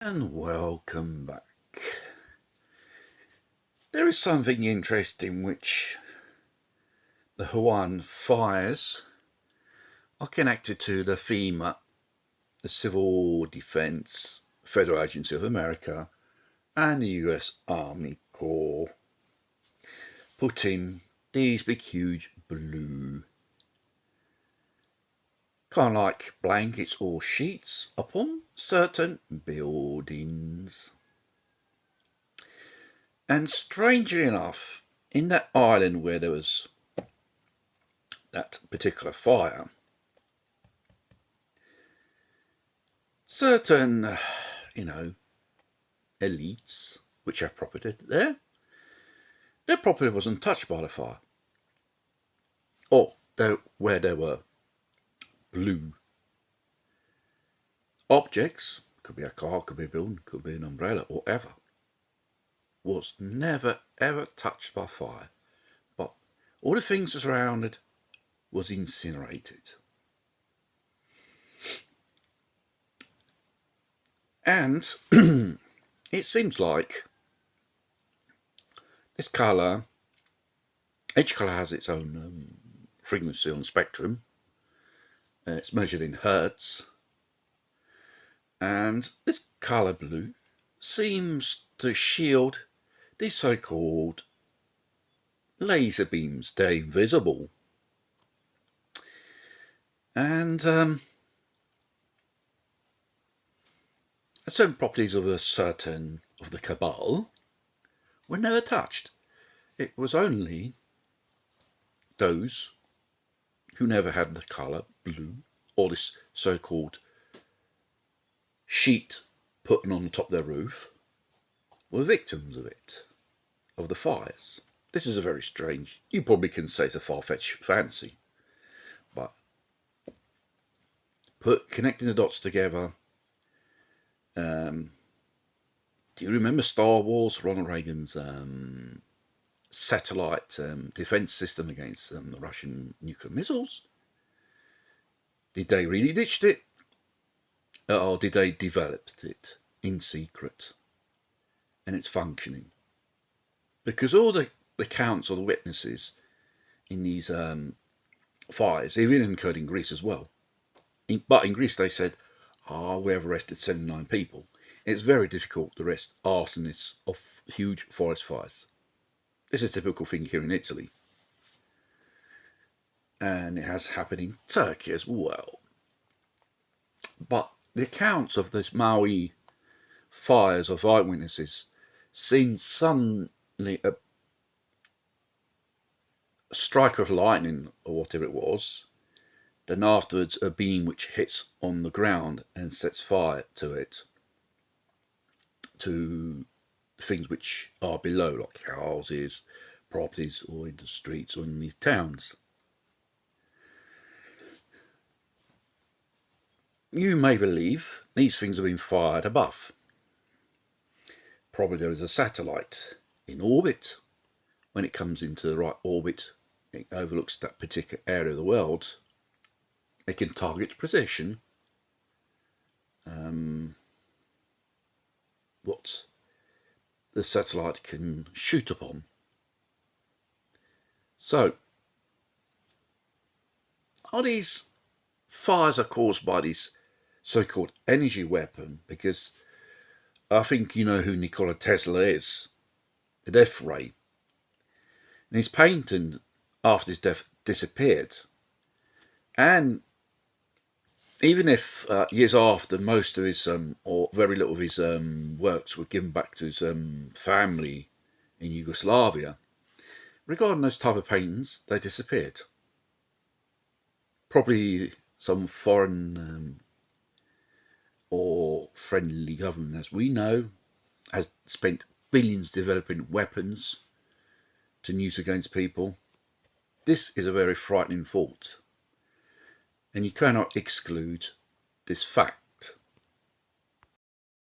And welcome back. There is something interesting which the Hawaiian fires are connected to the FEMA, the Civil Defense Federal Agency of America, and the US Army Corps, putting these big huge blue kind of like blankets or sheets upon certain buildings. And strangely enough, in that island where there was that particular fire, certain, elites which have property there, their property wasn't touched by the fire. Or where there were blue objects, could be a car, could be a building, could be an umbrella, or whatever, was never ever touched by fire, but all the things surrounded was incinerated. And it seems like this colour, each colour has its own frequency on the spectrum. It's measured in hertz. And this colour blue seems to shield these so-called laser beams. They're invisible. And certain properties of the cabal were never touched. It was only those who never had the colour blue, or this so-called sheet put on the top of their roof, were victims of it, of the fires. This is a very strange, you probably can say it's a far-fetched fancy, but connecting the dots together. Do you remember Star Wars, Ronald Reagan's satellite defense system against the Russian nuclear missiles? Did they really ditch it? Or did they develop it in secret? And it's functioning. Because all the accounts or the witnesses in these fires, even occurred in Greece as well. But in Greece they said, we have arrested 79 people. It's very difficult to arrest arsonists of huge forest fires. This is a typical thing here in Italy. And it has happened in Turkey as well. But the accounts of this Maui fires of eyewitnesses seen suddenly a strike of lightning or whatever it was, then afterwards a beam which hits on the ground and sets fire to it, to things which are below, like houses, properties, or in the streets, or in these towns. You may believe these things have been fired above. Probably there is a satellite in orbit. When it comes into the right orbit, it overlooks that particular area of the world. It can target precision what the satellite can shoot upon. So, are these fires are caused by this so-called energy weapon? Because I think you know who Nikola Tesla is, the death ray. And his patent after his death disappeared. And even if years after, most of his, or very little of his works were given back to his family in Yugoslavia, regarding those type of patents, they disappeared. Probably some foreign or friendly government, as we know, has spent billions developing weapons to use against people. This is a very frightening thought. And you cannot exclude this fact